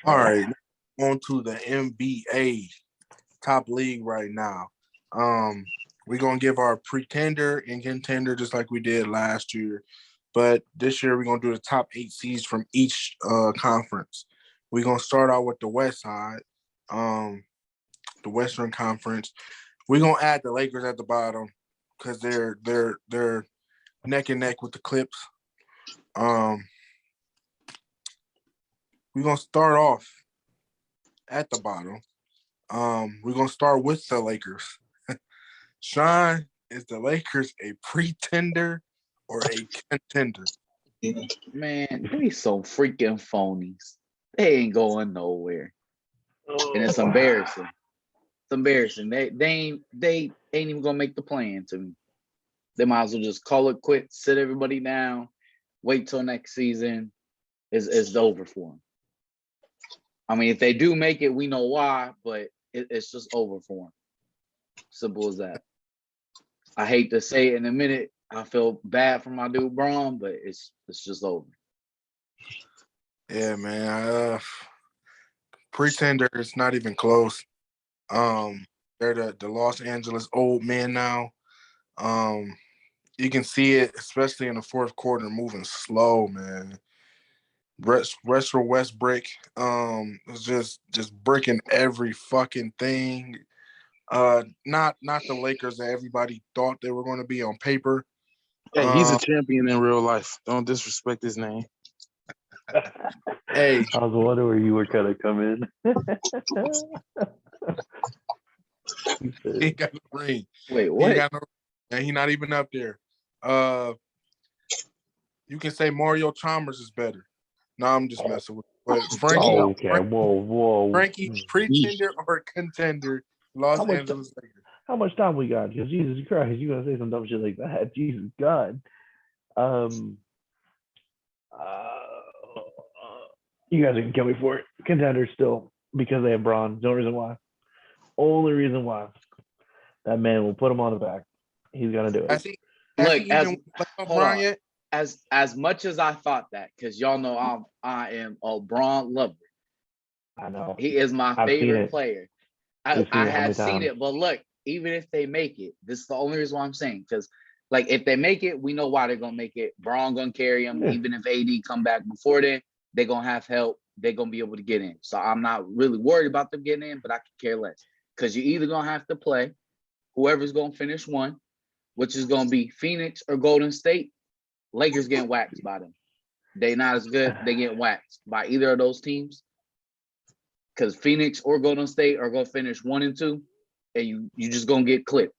All right, on to the NBA top league right now. We're gonna give our pretender and contender just like we did last year, but this year we're gonna do the top 8 seeds from each conference. We're gonna start out with the West side, um, the Western Conference. We're gonna add the Lakers at the bottom because they're neck and neck with the Clips. Um, we're gonna start off at the bottom. We're gonna start with the Lakers. Sean, is the Lakers a pretender or a contender? Man, they so freaking phonies. They ain't going nowhere. And it's embarrassing. It's embarrassing. They ain't even gonna make the plan to me. They might as well just call it quits, sit everybody down, wait till next season. It's over for them. I mean, if they do make it, we know why, but it's just over for them. Simple as that. I hate to say it in a minute. I feel bad for my dude Braun, but it's just over. Yeah, man. Pretender is not even close. They're the Los Angeles old men now. You can see it, especially in the fourth quarter, moving slow, man. Russell Westbrook, is just breaking every fucking thing. Not the Lakers that everybody thought they were going to be on paper. Hey, he's a champion in real life. Don't disrespect his name. Hey, I was wondering where you were kind of coming. he got the ring. Wait, what? And he's not even up there. You can say Mario Chalmers is better. No, I'm just messing with you. But Frankie, okay, whoa. Frankie, pretender or contender, Los Angeles Lakers. How much time we got? Because Jesus Christ, you gonna say some dumb shit like that? Jesus God. You guys can kill me for it. Contenders still because they have Braun. No reason why. Only reason why. That man will put him on the back. He's gonna do it. As much as I thought that, because y'all know I am a Braun lover. I know he is my favorite player. I have seen it, but look, even if they make it, this is the only reason why I'm saying, because like if they make it, we know why they're gonna make it. Braun gonna carry them. Yeah. Even if AD come back before then, they're gonna have help. They're gonna be able to get in. So I'm not really worried about them getting in, but I could care less. Because you're either gonna have to play whoever's gonna finish one, which is gonna be Phoenix or Golden State. Lakers getting waxed by them. They not as good. They get waxed by either of those teams. Because Phoenix or Golden State are gonna finish 1 and 2, and you just gonna get clipped.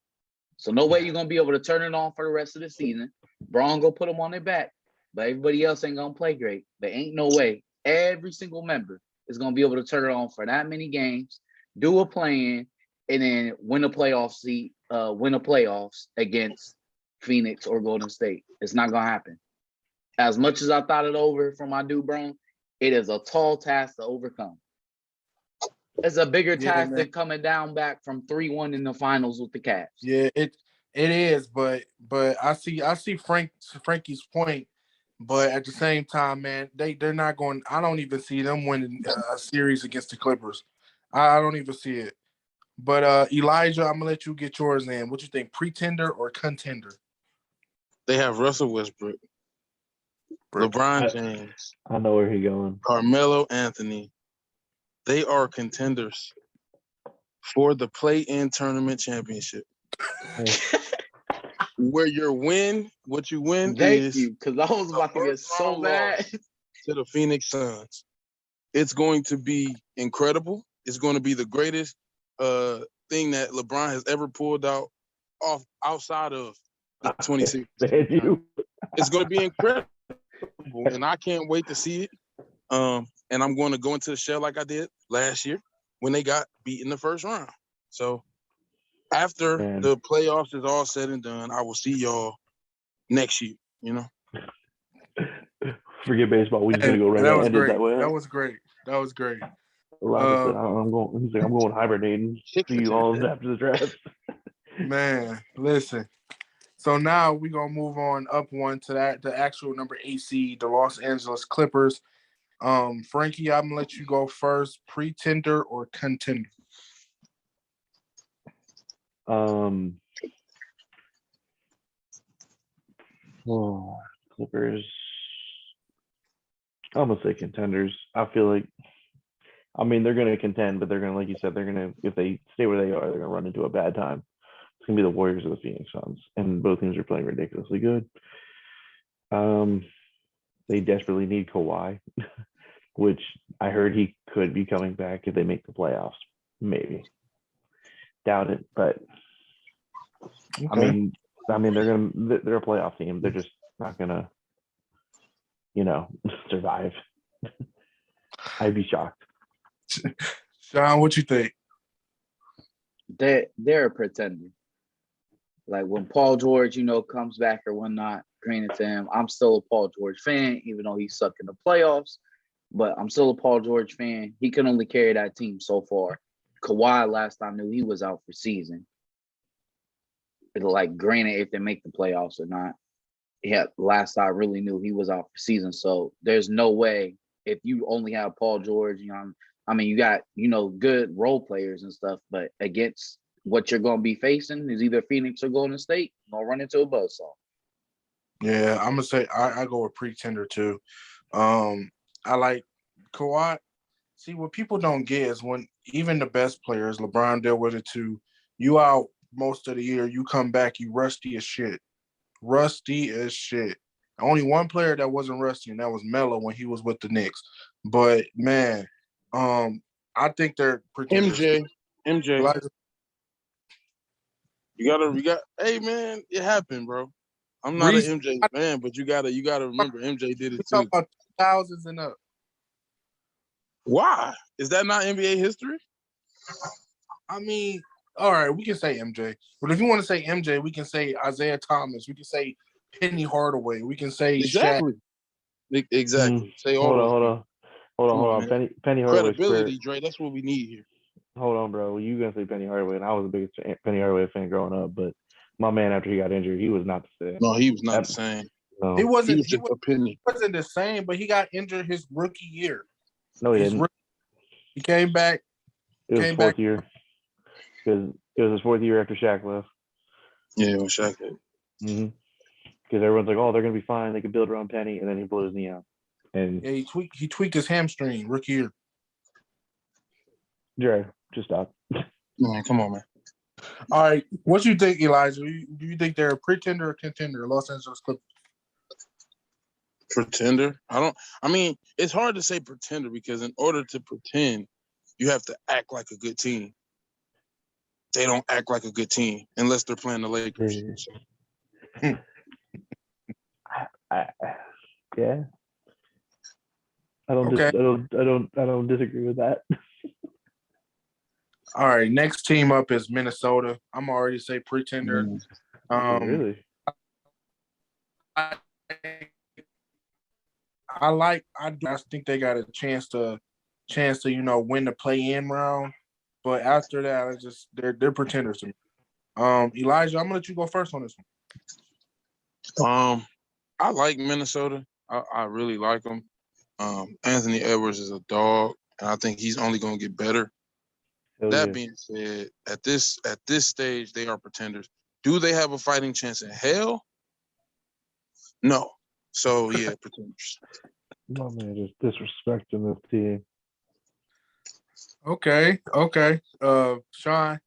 So no way you're gonna be able to turn it on for the rest of the season. Braun go put them on their back, but everybody else ain't gonna play great. There ain't no way every single member is gonna be able to turn it on for that many games, do a play-in, and then win a playoffs against Phoenix or Golden State. It's not gonna happen. As much as I thought it over for my dude Braun, it is a tall task to overcome. It's a bigger task than coming down back from 3-1 in the finals with the Cavs. Yeah, it is, but I see Frankie's point, but at the same time, man, they're not going. I don't even see them winning a series against the Clippers. I don't even see it. But Elijah, I'm gonna let you get yours in. What you think, pretender or contender? They have Russell Westbrook, LeBron James. I know where he's going. Carmelo Anthony. They are contenders for the play-in tournament championship. Where what you win Thank you, because I was about to get so mad. To the Phoenix Suns. It's going to be incredible. It's going to be the greatest thing that LeBron has ever pulled outside of the 26. It's going to be incredible, and I can't wait to see it. And I'm going to go into the shell like I did last year when they got beat in the first round. So after the playoffs is all said and done, I will see y'all next year, you know? Forget baseball. We're just going to go right now. That was great. That was great. I'm going hibernating. See you all after the draft. Man, listen. So now we're going to move on up one to the actual number 8 seed, the Los Angeles Clippers. Frankie, I'm gonna let you go first. Pretender or contender? Clippers. I'm gonna say contenders. I feel like, I mean, they're gonna contend, but they're gonna, like you said, they're gonna, if they stay where they are, they're gonna run into a bad time. It's gonna be the Warriors or the Phoenix Suns, and both teams are playing ridiculously good. They desperately need Kawhi, which I heard he could be coming back if they make the playoffs. Maybe. Doubt it, but Okay. I mean, they're a playoff team. They're just not gonna, survive. I'd be shocked. Sean, what you think? They're a pretender. Like when Paul George, comes back or whatnot, granted to him, I'm still a Paul George fan, even though he sucked in the playoffs. But I'm still a Paul George fan. He can only carry that team so far. Kawhi, last I knew, he was out for season. Like, granted, if they make the playoffs or not. Yeah, last I really knew, he was out for season. So there's no way if you only have Paul George, I mean, you got, good role players and stuff, but against what you're going to be facing is either Phoenix or Golden State, you're going to run into a buzzsaw. Yeah, I'm going to say I go with pretender too. I like Kawhi. See, what people don't get is when even the best players, LeBron dealt with it too, you out most of the year, you come back, you rusty as shit. Rusty as shit. Only one player that wasn't rusty, and that was Melo when he was with the Knicks. But man, I think they're pretenders. MJ. Elijah. You got. Hey man, it happened, bro. I'm not an MJ fan, but you gotta remember MJ did it too. Talking about 2000s and up. Why is that not NBA history? I mean, all right, we can say MJ, but if you want to say MJ, we can say Isaiah Thomas. We can say Penny Hardaway. We can say exactly. Shaq. Exactly. Say all hold on. Penny Hardaway. Credibility, Dre. That's what we need here. Hold on, bro. You gonna say Penny Hardaway, and I was the biggest Penny Hardaway fan growing up, but my man, after he got injured, he was not the same. No, he was not the same. No. He wasn't. He was a penny. He wasn't the same, but he got injured his rookie year. No, he didn't. He came back. It was fourth year. Because it was his fourth year after Shaq left. Yeah, it was Shaq. Because everyone's like, oh, they're gonna be fine. They can build around Penny, and then he blew his knee out. And yeah, he tweaked his hamstring rookie year. Dre, just stop. Man, come on, man. All right, what you think, Elijah? Do you think they're a pretender or contender? Los Angeles Clippers. Pretender? I mean, it's hard to say pretender because in order to pretend, you have to act like a good team. They don't act like a good team unless they're playing the Lakers. Yeah. I don't disagree with that. All right, next team up is Minnesota. I'm already say pretender. Really? I think they got a chance to win the play-in round, but after that, they're pretenders to me. Elijah, I'm gonna let you go first on this one. I like Minnesota. I really like them. Anthony Edwards is a dog, and I think he's only gonna get better. That being said, at this stage, they are pretenders. Do they have a fighting chance in hell? No. So yeah, pretenders. My man, just disrespecting this team. Okay. Sean.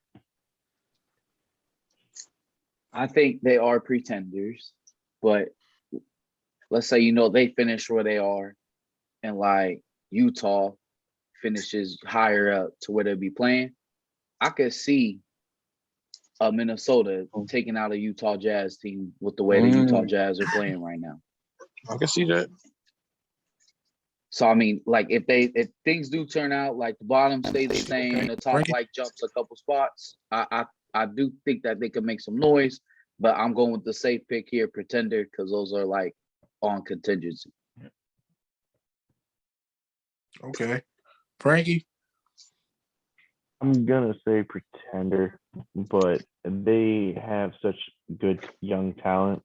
I think they are pretenders, but let's say they finish where they are, and like Utah finishes higher up to where they'll be playing. I could see Minnesota taking out a Utah Jazz team with the way the Utah Jazz are playing right now. I can see that. So I mean, like if things do turn out like the bottom stays the same, the top jumps a couple spots, I do think that they could make some noise, but I'm going with the safe pick here, pretender, because those are like on contingency. Okay. Frankie? I'm going to say pretender, but they have such good young talent.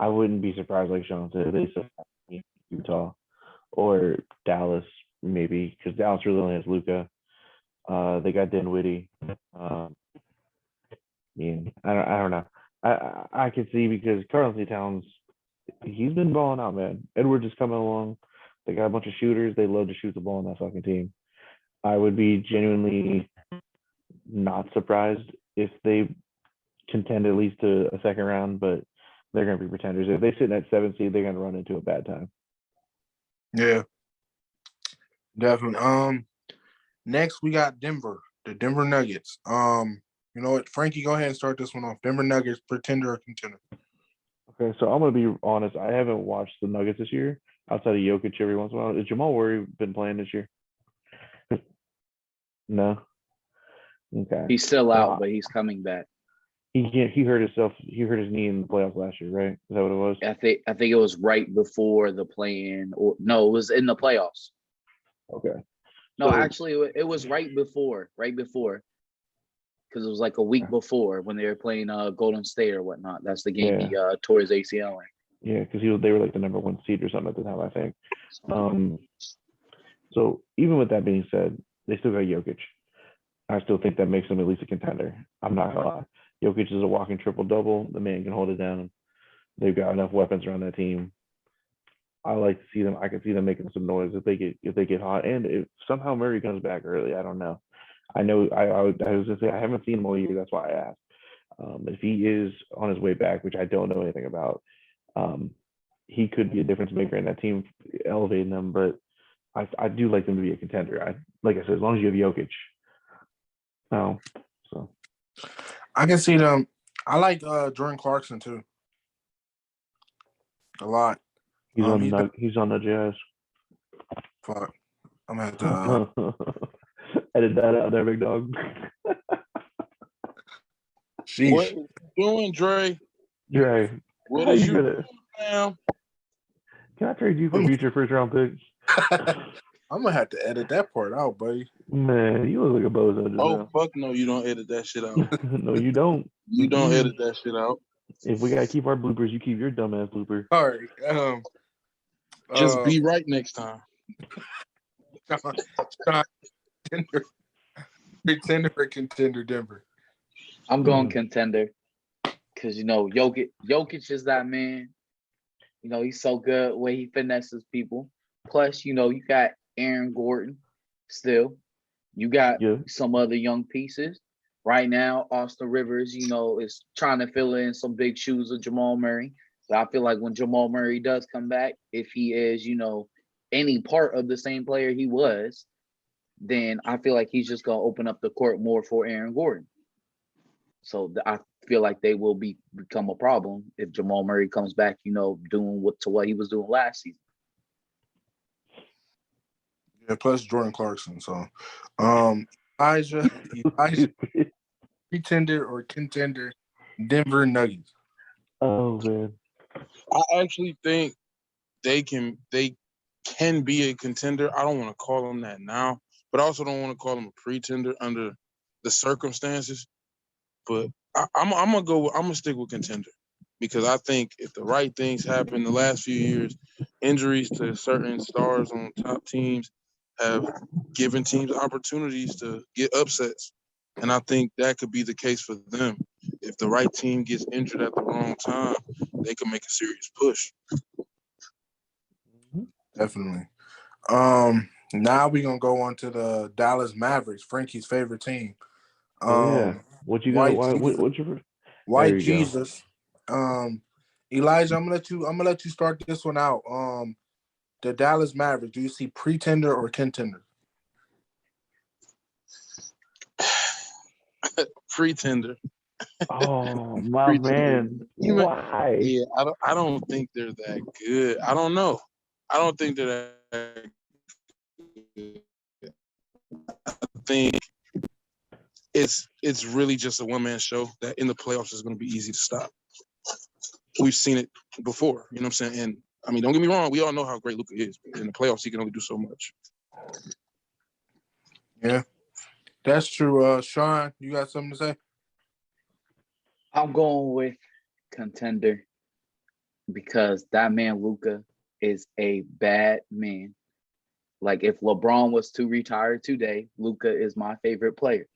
I wouldn't be surprised, like Sean said, if they still Utah. or Dallas maybe, because Dallas really only has Luka. They got Dinwiddie. I don't know. I can see because Carl Towns, he's been balling out, man. Edwards is coming along. They got a bunch of shooters. They love to shoot the ball in that fucking team. I would be genuinely not surprised if they contend at least to a second round, but they're going to be pretenders. If they sit in that 7th seed, they're going to run into a bad time. Yeah, definitely. Next we got Denver, the Denver Nuggets. You know what, Frankie, go ahead and start this one off. Denver Nuggets, pretender or contender? Okay, so I'm going to be honest. I haven't watched the Nuggets this year outside of Jokic every once in a while. Has Jamal Murray been playing this year? No. Okay. He's still out, but he's coming back. He hurt himself. He hurt his knee in the playoffs last year, right? Is that what it was? I think it was right before the play-in, or no, it was in the playoffs. Okay. No, actually, it was right before, because it was like a week before when they were playing Golden State or whatnot. That's the game he tore his ACL in. Yeah, because they were like the number 1 seed or something at the time, I think. So even with that being said, they still got Jokic. I still think that makes them at least a contender. I'm not gonna lie. Jokic is a walking triple-double. The man can hold it down. They've got enough weapons around that team. I like to see them. I can see them making some noise if they get hot. And if somehow Murray comes back early, I don't know. I know I was gonna say I haven't seen him all year. That's why I asked. If he is on his way back, which I don't know anything about, he could be a difference maker in that team, elevating them. But I do like them to be a contender. Like I said, as long as you have Jokic. So I can see them. I like Jordan Clarkson too. A lot. He's on the Jazz. Fuck. I'm gonna have to edit that out there, big dog. Sheesh. What are you doing, Dre? Dre, What is you doing now? Can I trade you for future first-round picks? I'm gonna have to edit that part out, buddy. Man, you look like a bozo. Oh, fuck no, you don't edit that shit out. No, you don't. You don't edit that shit out. If we gotta keep our bloopers, you keep your dumbass blooper. All right. Just be right next time. Pretender or contender, Denver? I'm going contender because Jokic is that man. He's so good the way he finesses people. Plus, you got Aaron Gordon still. You got some other young pieces. Right now, Austin Rivers, is trying to fill in some big shoes of Jamal Murray. But I feel like when Jamal Murray does come back, if he is, any part of the same player he was, then I feel like he's just going to open up the court more for Aaron Gordon. So I feel like they will become a problem if Jamal Murray comes back, doing what he was doing last season. Yeah, plus Jordan Clarkson. So, Elijah, pretender or contender, Denver Nuggets? Oh man, I actually think they can be a contender. I don't want to call them that now, but I also don't want to call them a pretender under the circumstances. But I'm gonna stick with contender because I think if the right things happen the last few years, injuries to certain stars on top teams have given teams opportunities to get upsets. And I think that could be the case for them. If the right team gets injured at the wrong time, they can make a serious push. Definitely. Now we're gonna go on to the Dallas Mavericks, Frankie's favorite team. What you got? What's your White Jesus? Elijah, I'm gonna let you start this one out. The Dallas Mavericks, do you see pretender or contender? Pretender. Oh my man. Why? Yeah, I don't think they're that good. I don't know. I don't think they're that good. I think it's really just a one-man show that in the playoffs is going to be easy to stop. We've seen it before, you know what I'm saying? And I mean, don't get me wrong, we all know how great Luka is, but in the playoffs he can only do so much. Yeah, that's true. Sean, you got something to say? I'm going with contender because that man Luka is a bad man. Like if LeBron was to retire today, Luka is my favorite player.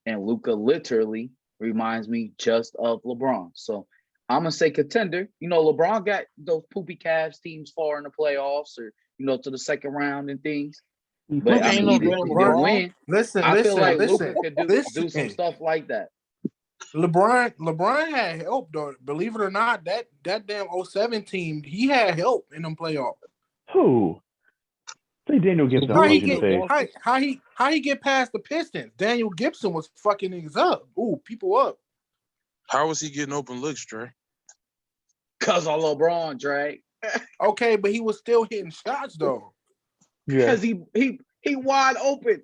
And Luka literally reminds me just of LeBron. So I'm gonna say contender. You know, LeBron got those poopy Cavs teams far in the playoffs or to the second round and things. But Luka I ain't mean, no he damn did LeBron. win. Listen, I feel like listen. Luka could do some stuff like that. LeBron had help though. Believe it or not, that damn 07 team, he had help in them playoffs. Who? Say Daniel Gibson. How I'm he punching the get face. how he get past the Pistons? Daniel Gibson was fucking niggas up. Ooh, people up. How was he getting open looks, Dre? Cause of LeBron, Dre. Okay, but he was still hitting shots though. Yeah. Cause he wide open.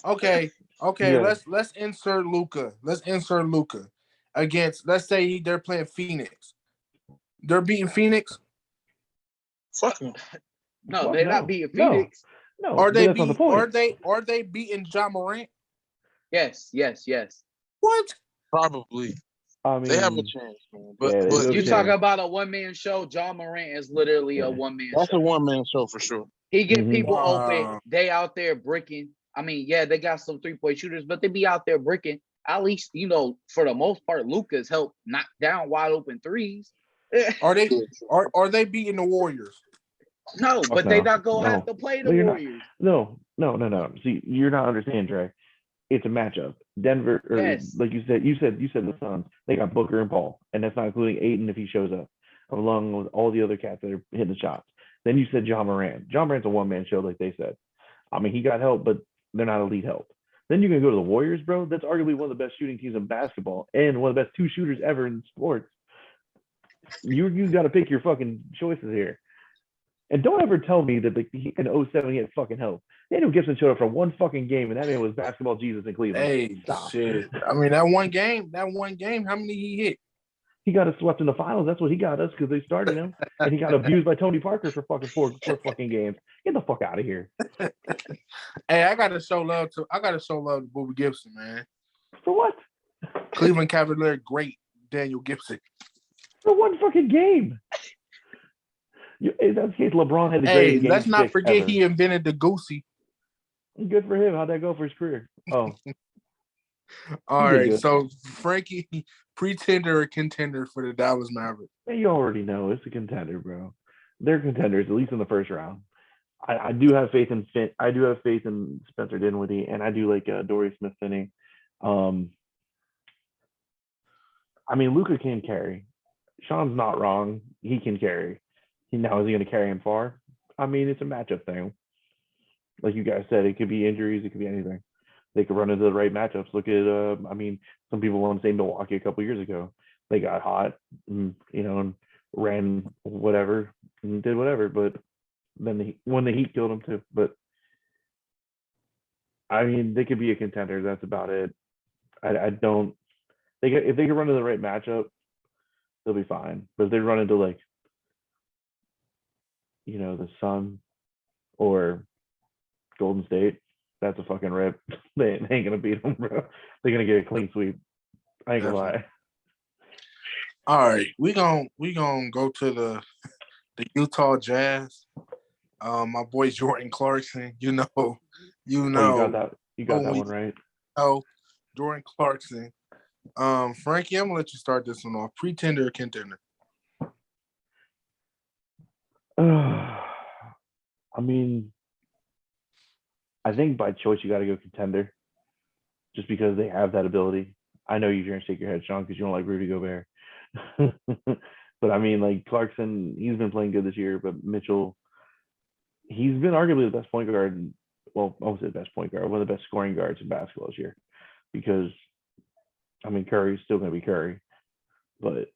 Okay, Yeah. let's insert Luka. Let's insert Luka against. Let's say they're playing Phoenix. They're beating Phoenix. Fuck him. No, Fuck they're no. not beating Phoenix. No, Are they that's not the beat? point. Are they beating Ja Morant? Yes. What? Probably. I They have a mean, chance, man. yeah, they But do have a You chance. talking about a one-man show? Ja Morant is literally a Yeah. one-man that's show. a one-man show for sure. He get Mhm. people Wow. open. They out there bricking. I mean, yeah, they got some three-point shooters, but they be out there bricking. At least, for the most part, Luka's helped knock down wide open threes. Are they beating the Warriors? No, Fuck but they no. not gonna No. have to play the No, you're not. Warriors. No. See, you're not understanding, Dre. It's a matchup. Denver, or Yes. like you said the Suns. They got Booker and Paul, and that's not including Ayton if he shows up, along with all the other cats that are hitting the shots. Then you said Ja Morant. Ja Morant's a one-man show, like they said. I mean, he got help, but they're not elite help. Then you can go to the Warriors, bro. That's arguably one of the best shooting teams in basketball and one of the best two shooters ever in sports. You got to pick your fucking choices here. And don't ever tell me that in 07 he had fucking help. Daniel Gibson showed up for one fucking game, and that man was basketball Jesus in Cleveland. Hey, Stop. shit. I mean, that one game, how many he hit? He got us swept in the finals. That's what he got us because they started him, and he got abused by Tony Parker for fucking four fucking games. Get the fuck out of here. Hey, I gotta show love to Booby Gibson, man. For what? Cleveland Cavalier great Daniel Gibson. For one fucking game. In that case, LeBron had the greatest game let's not forget ever. he invented the goosey. Good for him. How'd that go for his career? Oh. All right, good. so Frankie, pretender or contender for the Dallas Mavericks? You already know it's a contender, bro. They're contenders, at least in the first round. I do have faith in Spencer Dinwiddie, and I do like Dorian Smith-Finney. I mean, Luka can carry. Sean's not wrong. He can carry. Now, is he going to carry him far? I mean, it's a matchup thing. Like you guys said, it could be injuries. It could be anything. They could run into the right matchups. Look at, some people want to say Milwaukee a couple years ago. They got hot, and ran whatever and did whatever. But then when the Heat killed them too. But I mean, they could be a contender. That's about it. I don't. If they could run into the right matchup, they'll be fine. But if they run into the Sun or Golden State, that's a fucking rip. They ain't gonna beat them, bro. They're gonna get a clean sweep. I ain't gonna lie. All right, we gonna go to the Utah Jazz. My boy Jordan Clarkson. You know. You got that. You got that one right. Oh, Jordan Clarkson. Frankie, I'm gonna let you start this one off. Pretender or contender? I mean, I think by choice you got to go contender, just because they have that ability. I know you're gonna shake your head, Sean, because you don't like Rudy Gobert. But I mean, like Clarkson, he's been playing good this year. But Mitchell, he's been arguably the best point guard. Well, I won't say the best point guard, one of the best scoring guards in basketball this year. Because, I mean, Curry's still gonna be Curry, but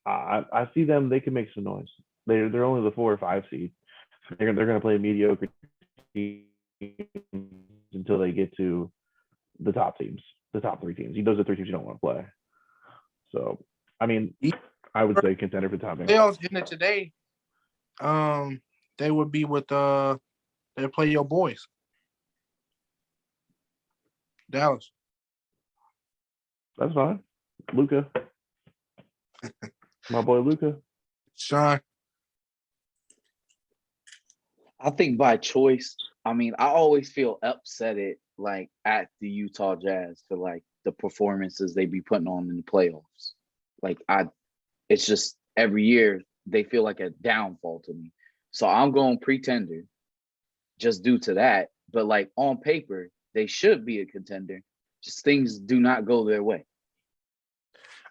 I see them. They can make some noise. They're only the 4 or 5 seed. They're gonna play mediocre teams until they get to the top teams, the top 3 teams. Those are 3 teams you don't want to play. So, I mean, I would say contender for top. They was in it today. They would be with they play your boys, Dallas. That's fine, Luka. My boy Luka. Sean. I think by choice. I mean, I always feel upset at the Utah Jazz for like the performances they be putting on in the playoffs. Like it's just every year they feel like a downfall to me. So I'm going pretender just due to that. But like on paper, they should be a contender. Just things do not go their way.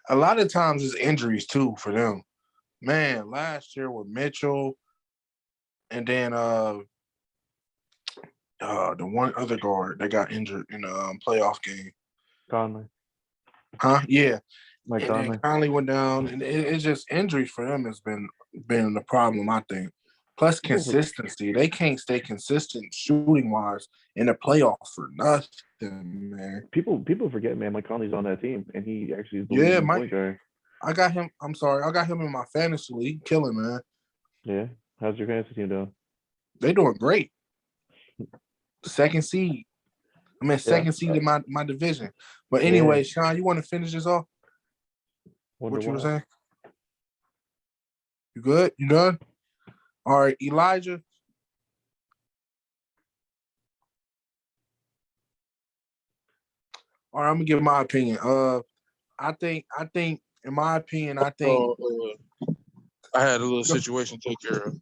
A lot of times it's injuries too for them. Man, last year with Mitchell and then the one other guard that got injured in the playoff game. Conley. Huh? Yeah. Mike And Conley. then Conley went down, and it's just injuries for them has been the problem, I think. Plus consistency. They can't stay consistent shooting wise in the playoffs for nothing, man. People forget, man, Mike Conley's on that team, and he actually is the Yeah, leading Mike. point guard. I got him. I'm sorry. I got him in my fantasy league. Killing, man. Yeah. How's your fantasy team doing? They doing great. Second seed. I mean, second seed in my division. But anyway, Sean, you want to finish this off? What you were saying? You good? You done? All right, Elijah. All right, I'm gonna give my opinion. I think, in my opinion, I had a little situation to take care of.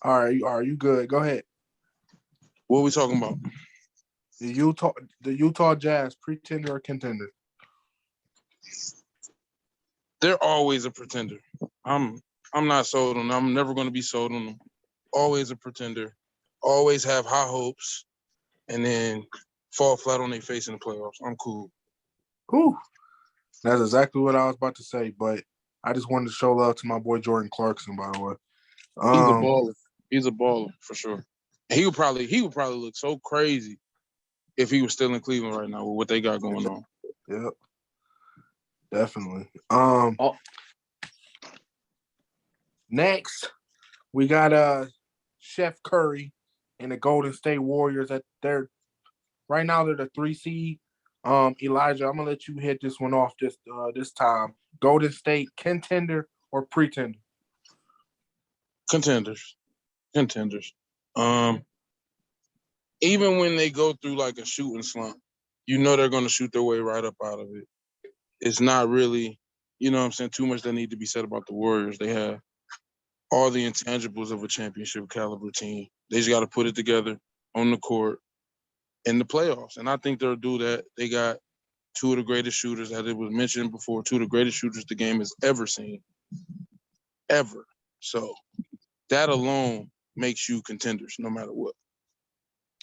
All right, you good? Go ahead. What are we talking about? The Utah Jazz, pretender or contender? They're always a pretender. I'm not sold on them. I'm never going to be sold on them. Always a pretender. Always have high hopes, and then fall flat on their face in the playoffs. I'm cool. Whew. That's exactly what I was about to say, but I just wanted to show love to my boy Jordan Clarkson, by the way. He's a baller. He's a baller for sure. He would probably look so crazy if he was still in Cleveland right now with what they got going on. Yep. Definitely. Next, we got Chef Curry and the Golden State Warriors. Right now they're the 3 seed. Elijah, I'm gonna let you hit this one off this time. Golden State contender or pretender? Contenders. Even when they go through like a shooting slump, you know they're going to shoot their way right up out of it. It's not really, you know what I'm saying, too much that need to be said about the Warriors. They have all the intangibles of a championship caliber team. They just got to put it together on the court in the playoffs. And I think they'll do that. They got two of the greatest shooters, as it was mentioned before, two of the greatest shooters the game has ever seen. Ever. So that alone makes you contenders no matter what.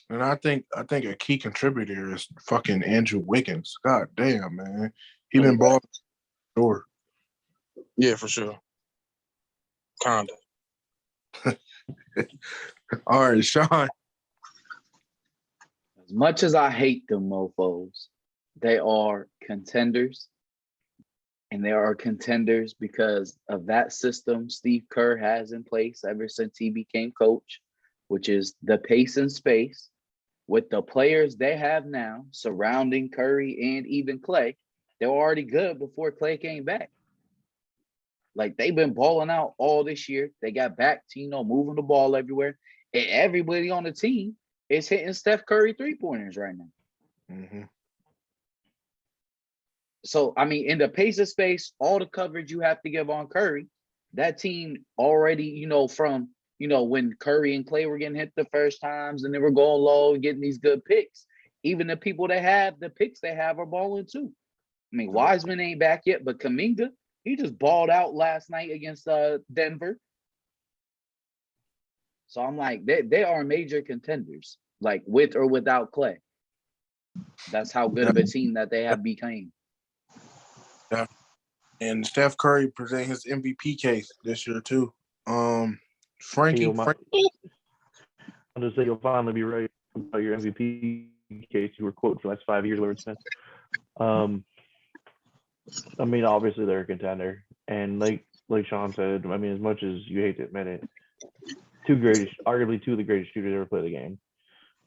And I think a key contributor is fucking Andrew Wiggins. God damn, man. He been balling. Sure. Yeah, for sure. Kinda. All right, Sean. As much as I hate them mofos, they are contenders. And they are contenders because of that system Steve Kerr has in place ever since he became coach, which is the pace and space. With the players they have now surrounding Curry and even Clay, they were already good before Clay came back. Like they've been balling out all this year. They got back to, moving the ball everywhere. And everybody on the team is hitting Steph Curry 3-pointers right now. Mm-hmm. So, I mean, in the pace of space, all the coverage you have to give on Curry, that team already, from when Curry and Clay were getting hit the first times and they were going low and getting these good picks, even the people that have the picks they have are balling too. I mean, Wiseman ain't back yet, but Kuminga, he just balled out last night against Denver. So I'm like, they are major contenders, like with or without Clay. That's how good of a team that they have become. Yeah. And Steph Curry present his MVP case this year too. Frankie. I'll just say you'll finally be right about your MVP case. You were quoted for the last 5 years, whatever it's been. I mean, obviously they're a contender, and like Sean said, I mean, as much as you hate to admit it, arguably two of the greatest shooters ever played the game.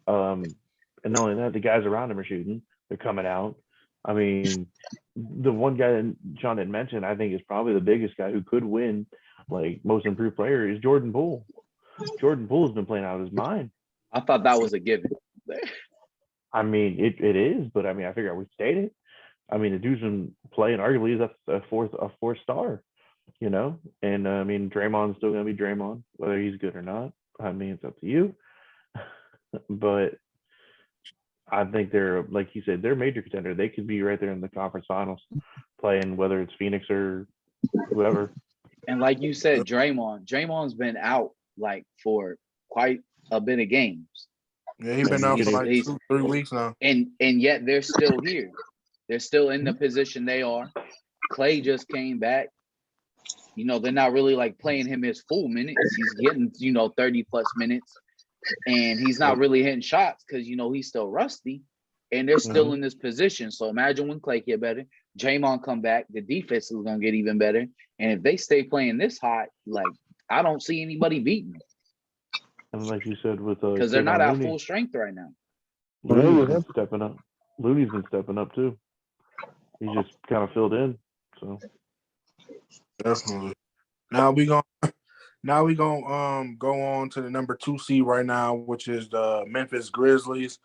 And not only that, the guys around him are shooting. They're coming out. I mean, the one guy that Sean didn't mention, I think, is probably the biggest guy who could win, like, most improved player is Jordan Poole. Jordan Poole's been playing out of his mind. I thought that was a given. I mean, it is, but I mean, I figure we stated. I mean, the dude's been playing arguably as a fourth star, you know. And I mean, Draymond's still gonna be Draymond, whether he's good or not. I mean, it's up to you. But I think they're, like you said, they're a major contender. They could be right there in the conference finals, playing whether it's Phoenix or whoever. And like you said, Draymond's been out like for quite a bit of games. Yeah, he's been out for like 2-3 weeks now. And yet they're still here. They're still in the position they are. Clay just came back. You know, they're not really like playing him his full minutes. He's getting, 30 plus minutes. And he's not really hitting shots because, he's still rusty. And they're still in this position. So imagine when Clay get better, Draymond come back, the defense is going to get even better. And if they stay playing this hot, like, I don't see anybody beating them. And like you said, with because they're not at full strength right now. Looney's been stepping up. Looney's been stepping up too. He's just kind of filled in. So definitely. Now we gonna go on to the number 2 seed right now, which is the Memphis Grizzlies,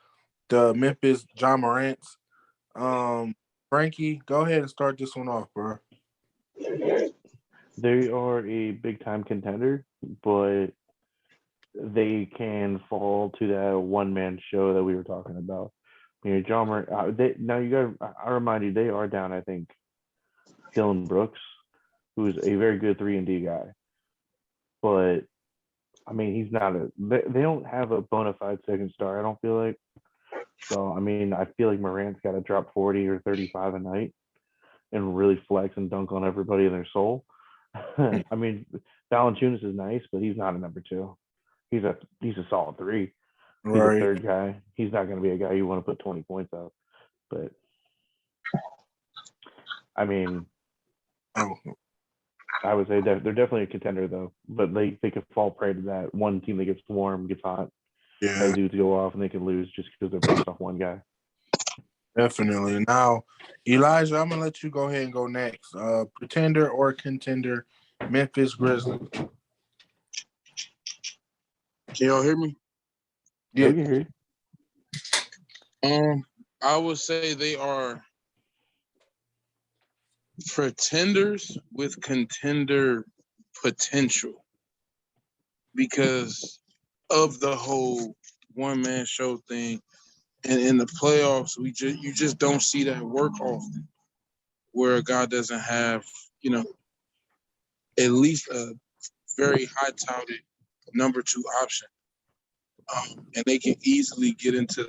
the Memphis John Morants. Frankie, go ahead and start this one off, bro. They are a big time contender, but they can fall to that one man show that we were talking about. John Morant. I remind you, they are down. I think Dylan Brooks, who's a very good 3-and-D guy, but I mean, he's not they don't have a bona fide second star. I don't feel like. So I mean, I feel like Morant's got to drop 40 or 35 a night and really flex and dunk on everybody in their soul. I mean, Valanciunas is nice, but he's not a number 2. He's a solid 3. He's a third guy. He's not going to be a guy you want to put 20 points up. But I mean, I would say they're definitely a contender though. But they could fall prey to that one team that gets warm, gets hot. Yeah, dudes go off and they can lose just because they're based off one guy. Definitely. Now, Elijah, I'm gonna let you go ahead and go next. Pretender or contender, Memphis Grizzlies. Can y'all hear me? Yeah, we can hear you. I would say they are pretenders with contender potential because of the whole one-man show thing. And in the playoffs, you just don't see that work often, where a guy doesn't have, at least a very high-touted number 2 option. And they can easily get into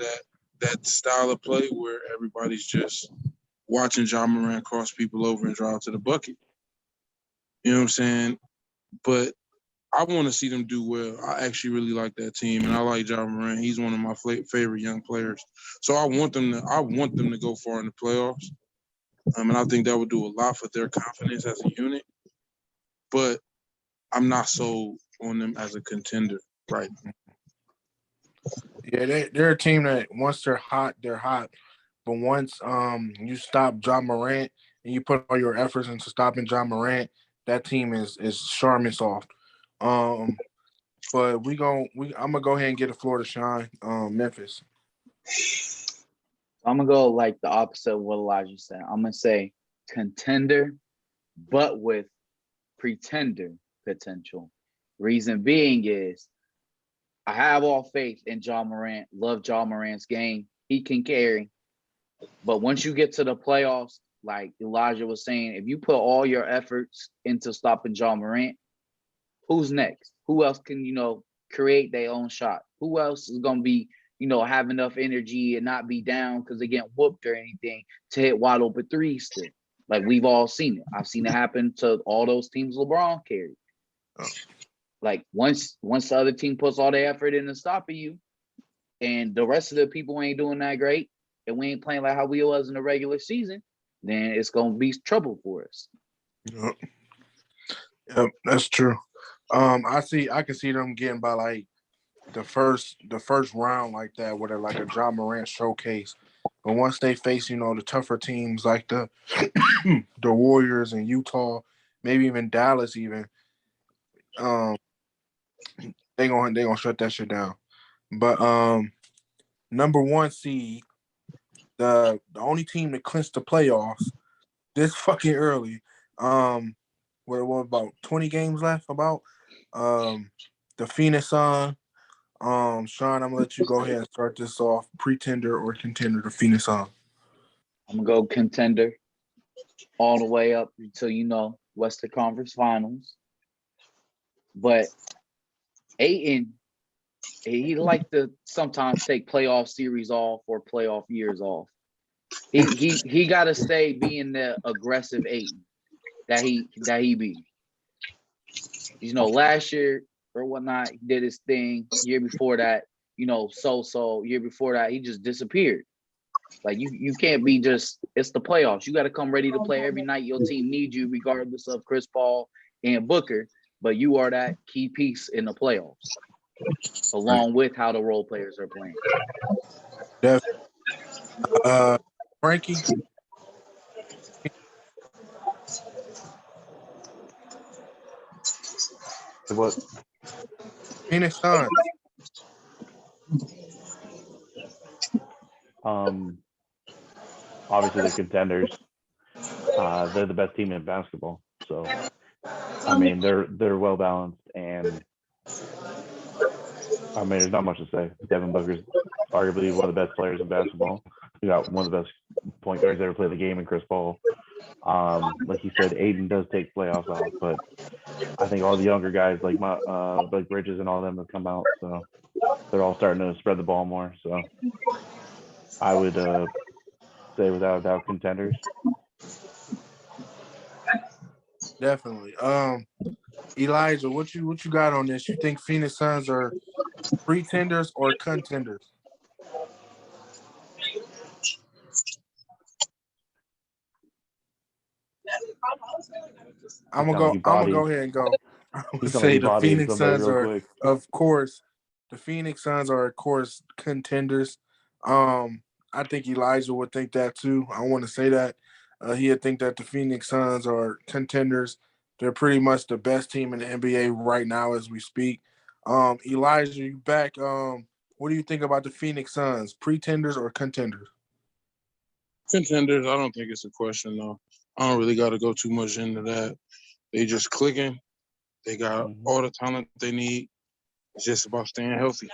that style of play where everybody's just watching John Morant cross people over and drive to the bucket. You know what I'm saying? But I want to see them do well. I actually really like that team, and I like John Morant. He's one of my favorite young players. So I want them to go far in the playoffs. And I think that would do a lot for their confidence as a unit. But I'm not sold on them as a contender right now. Yeah, they're a team that once they're hot, they're hot. But once you stop John Morant and you put all your efforts into stopping John Morant, that team is Charmin soft. But I'm gonna go ahead and get the floor to Sean. Memphis. I'm gonna go like the opposite of what Elijah said. I'm gonna say contender, but with pretender potential. Reason being is I have all faith in John Morant. Love John Morant's game. He can carry. But once you get to the playoffs, like Elijah was saying, if you put all your efforts into stopping John Morant, who's next? Who else can, create their own shot? Who else is going to be, have enough energy and not be down because they get whooped or anything to hit wide open threes still? Like we've all seen it. I've seen it happen to all those teams LeBron carried. Oh. Like once the other team puts all their effort into stopping you and the rest of the people ain't doing that great and we ain't playing like how we was in the regular season, then it's going to be trouble for us. Yep, that's true. I can see them getting by like the first round like that, where they're like a John Morant showcase. But once they face, the tougher teams like the the Warriors and Utah, maybe even Dallas, even They gonna shut that shit down. But number 1 seed, the only team that clinched the playoffs this fucking early. What about 20 games left? About the Phoenix Sun. Sean, I'm gonna let you go ahead and start this off. Pretender or contender, the Phoenix Sun. I'm gonna go contender all the way up until Western Conference Finals. But Ayton, he like to sometimes take playoff series off or playoff years off. He got to stay being the aggressive Ayton that he be. Last year or whatnot, he did his thing. Year before that, so. Year before that, he just disappeared. Like you can't be just. It's the playoffs. You got to come ready to play every night. Your team needs you, regardless of Chris Paul and Booker. But you are that key piece in the playoffs, along with how the role players are playing. Frankie. What? Phoenix Suns. Obviously they're contenders. They're the best team in basketball. So, I mean, they're well balanced, and I mean, there's not much to say. Devin Booker's arguably one of the best players in basketball. You got one of the best point guards ever played the game in Chris Paul. Like you said, Ayton does take playoffs off, but I think all the younger guys like Bridges and all of them have come out, so they're all starting to spread the ball more. So I would say without a doubt contenders. Definitely. Elijah, what you got on this? You think Phoenix Suns are pretenders or contenders? I'm gonna go ahead and go. I'm gonna say the Phoenix Suns are, of course, contenders. I think Elijah would think that too. I want to say that he'd think that the Phoenix Suns are contenders. They're pretty much the best team in the NBA right now as we speak. Elijah, you back? What do you think about the Phoenix Suns? Pretenders or contenders? Contenders. I don't think it's a question though. I don't really got to go too much into that. They just clicking. They got all the talent they need. It's just about staying healthy.